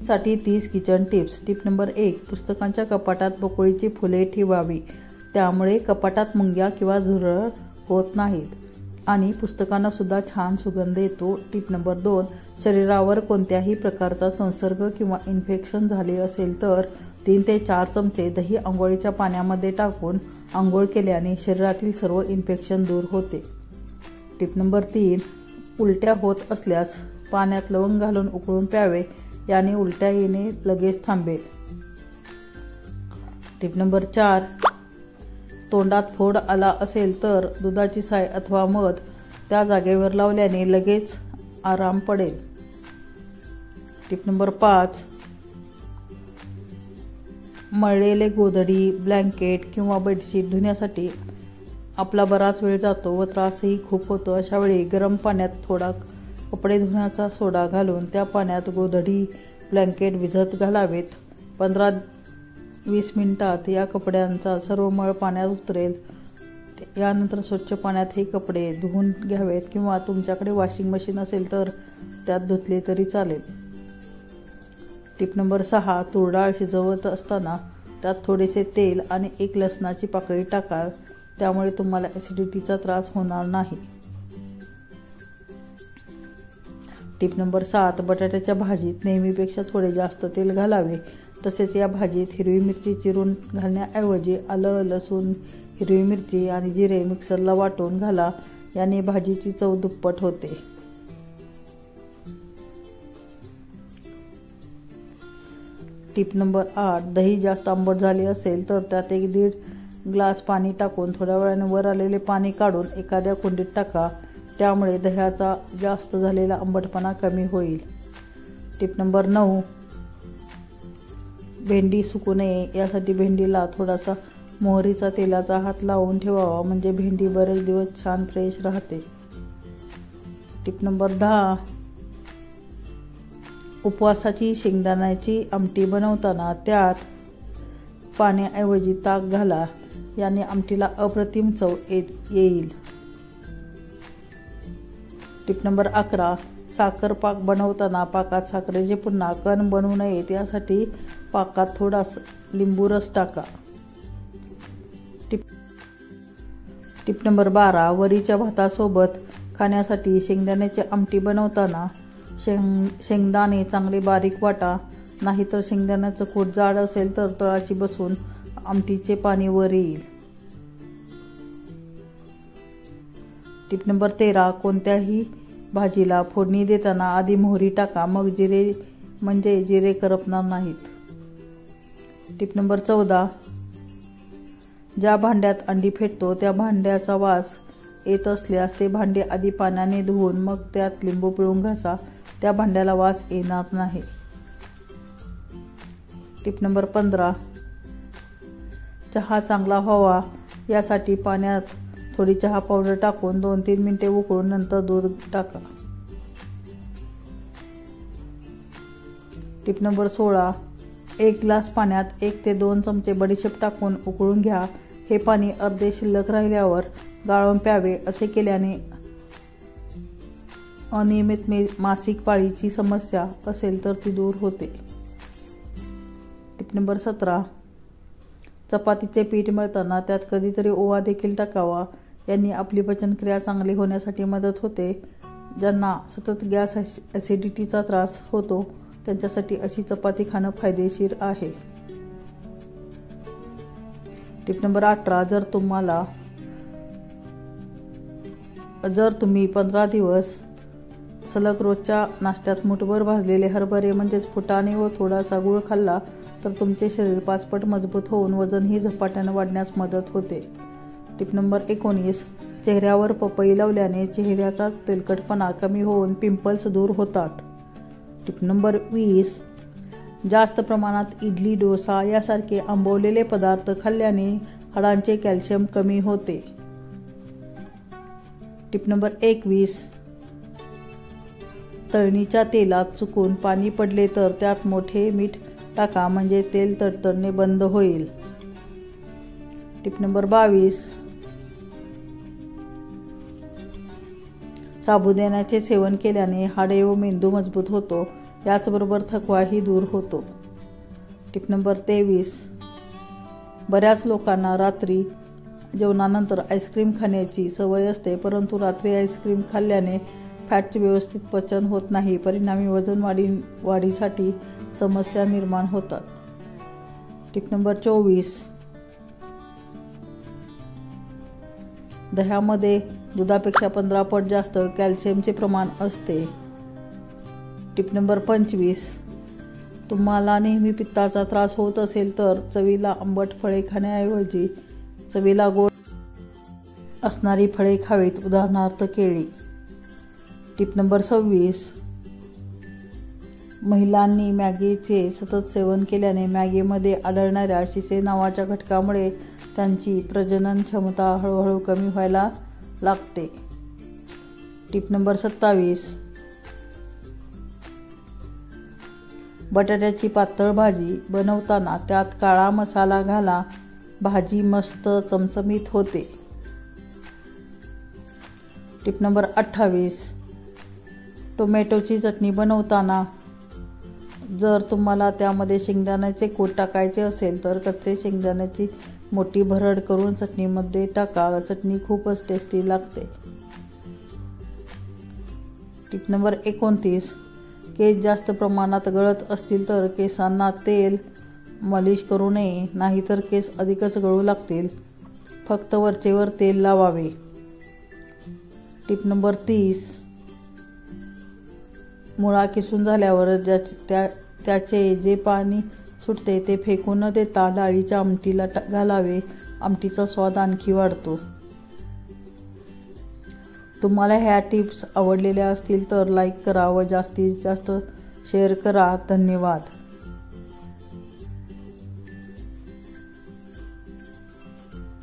साठी 30 kitchen tips. Tip number 1. पुस्तकांच्या कपाटात बकोळीची फुले ठेवावी. त्यामुळे कपाटात मुंग्या किंवा झुरळ होत नाहीत आणि पुस्तकांना सुद्धा छान सुगंध येतो. Tip number 2. शरीरावर कोणत्याही प्रकारचा संसर्ग किंवा इन्फेक्शन झाले असेल तर 3 ते 4 चमचे दही आंघोळीच्या पाण्यामध्ये टाकून आंघोळ केल्याने शरीरातील सर्व इन्फेक्शन दूर होते. Tip number 3. उलट्या होत असल्यास पाण्यात लवंग घालून उकळून प्यावे. याने उलट्या येणे लगेच थांबेल. Tip number 4. तोंडात फोड आला असेल तर दुधाची साय अथवा मध त्या जागेवर लावल्याने लगेच आराम पडेल. Tip number 5. मळलेले गोधडी, ब्लँकेट किंवा बेडशीट धुण्यासाठी आपला बराच वेळ जातो व त्रासही खूप होतो. अशा वेळी गरम पाण्यात थोडा कपडे धुण्याचा सोडा घालून त्या पाण्यात गोधडी, ब्लँकेट भिजत घालावेत. 15-20 मिनिटात या कपड्यांचा सर्व मळ पाण्यात उतरेल. यानंतर स्वच्छ पाण्यात हे कपडे धुवून घ्यावेत किंवा तुमच्याकडे वॉशिंग मशीन असेल तर त्यात धुतले तरी चालेल. Tip number 6. तूर डाळ शिजवत असताना त्यात थोडेसे तेल आणि 1 लसणाची पाकळी टाका. त्यामुळे तुम्हाला ॲसिडिटीचा त्रास होणार नाही. Tip number 7. बटाट्याच्या भाजीत नेहमीपेक्षा थोडे जास्त तेल घालावे. तसेच या भाजीत हिरवी मिरची चिरून घालण्याऐवजी आलं, लसूण, हिरवी मिरची आणि जिरे मिक्सरला वाटून घाला. याने भाजीची चव दुप्पट होते. Tip number 8. दही जास्त आंबट झाले असेल तर त्यात 1-1.5 ग्लास पाणी टाकून थोड्या वेळाने वर आलेले पाणी काढून एखाद्या कुंडीत टाका. त्यामुळे दह्याचा जास्त झालेला आंबटपणा कमी होईल. Tip number 9. भेंडी सुकू नये यासाठी भेंडीला थोडासा मोहरीचा तेलाचा हात लावून ठेवावा. म्हणजे भेंडी बरेच दिवस छान फ्रेश राहते. Tip number 10. उपवासाची शेंगदाण्याची आमटी बनवताना त्यात पाण्याऐवजी ताक घाला. याने आमटीला अप्रतिम चव येईल. Tip number 11. साखर पाक बनवताना पाकात साखरेचे पुन्हा कण बनू नयेत यासाठी पाकात थोडासा लिंबू रस टाका. Tip number 12. वरीच्या भातासोबत खाण्यासाठी शेंगदाण्याची आमटी बनवताना शेंगदाणे चांगले बारीक वाटा. नाहीतर शेंगदाण्याचं कूट जाड असेल तर तळाशी बसून आमटीचे पाणी वर येईल. Tip number 13. कोणत्याही भाजीला फोडणी देताना आधी मोहरी टाका, मग जिरे, म्हणजे जिरे करपणार नाहीत. Tip number 14. ज्या भांड्यात अंडी फेटतो त्या भांड्याचा वास येत असल्यास ते भांडे आधी पाण्याने धुवून मग त्यात लिंबू पिळून घासा. त्या भांड्याला वास येणार नाही. Tip number 15. चहा चांगला व्हावा यासाठी पाण्यात थोडी चहा पावडर टाकून 2-3 मिनिटे उकळून नंतर दूध टाका. Tip number 16. 1 ग्लास पाण्यात 1 ते 2 चमचे बडीशेप टाकून उकळून घ्या. हे पाणी अर्धे शिल्लक राहिल्यावर गाळून प्यावे. असे केल्याने अनियमित मासिक पाळीची समस्या असेल तर ती दूर होते. Tip number 17. चपातीचे पीठ मळताना त्यात कधीतरी ओवा देखील टाकावा. यांनी आपली पचनक्रिया चांगली होण्यासाठी मदत होते. ज्यांना सतत गॅस ॲसिडिटीचा त्रास होतो त्यांच्यासाठी अशी चपाती खाणं फायदेशीर आहे. Tip number 18. जर तुम्ही 15 दिवस सलग रोजच्या नाश्त्यात मुठभर भाजलेले हरभरे म्हणजेच फुटाणे व थोडासा गूळ खाल्ला तर तुमचे शरीर 5 पट मजबूत होऊन वजनही झपाट्याने वाढण्यास मदत होते. Tip number 19. चेहऱ्यावर पपई लावल्याने चेहऱ्याचा तेलकटपणा कमी होऊन पिंपल्स दूर होतात. Tip number 20. जास्त प्रमाणात इडली, डोसा यासारखे आंबवलेले पदार्थ खाल्ल्याने हाडांचे कॅल्शियम कमी होते. Tip number 21. तळणीच्या तेलात चुकून पाणी पडले तर त्यात मोठे मीठ टाका, म्हणजे तेल तडतडणे बंद होईल. Tip number 22. साबुदाण्याचे सेवन केल्याने हाडे व मेंदू मजबूत होतो. याचबरोबर थकवाही दूर होतो. Tip number 23. बऱ्याच लोकांना रात्री जेवणानंतर आईस्क्रीम खाण्याची सवय असते, परंतु रात्री आईस्क्रीम खाल्ल्याने फॅटचे व्यवस्थित पचन होत नाही. परिणामी वजन वाढीसाठी समस्या निर्माण होतात. Tip number 24. दह्यामध्ये दुधापेक्षा 15 पट जास्त कॅल्शियमचे प्रमाण असते. Tip number 25. तुम्हाला नेहमी पित्ताचा त्रास होत असेल तर चवीला आंबट फळे खाण्याऐवजी चवीला गोड असणारी फळे खावीत, उदाहरणार्थ केळी. Tip number 26. महिलांनी मॅगीचे सतत सेवन केल्याने मॅगीमध्ये आढळणाऱ्या शिसे नावाच्या घटकामुळे त्यांची प्रजनन क्षमता हळूहळू कमी व्हायला लागते. Tip number 27. बटाट्याची पातळ भाजी बनवताना त्यात काळा मसाला घाला, भाजी मस्त चमचमीत होते. Tip number 28. टोमॅटोची चटणी बनवताना जर तुम्हाला त्यामध्ये शेंगदाण्याचे कूट टाकायचे असेल तर कच्चे शेंगदाण्याची मोठी भरड करून चटणीमध्ये टाका. चटणी खूपच टेस्टी लागते. Tip number 29. केस जास्त प्रमाणात गळत असतील तर केसांना तेल मालिश करू नये, नाहीतर केस अधिकच गळू लागतील. फक्त वरचेवर तेल लावावे. Tip number 30. मुळा किसून झाल्यावर त्याचे जे पाणी सुटते ते फेकून न देता डाळीच्या आमटीला घालावे. आमटीचा स्वाद आणखी वाढतो. तुम्हाला ह्या टिप्स आवडलेल्या असतील तर लाईक करा व जास्तीत जास्त शेअर करा. धन्यवाद.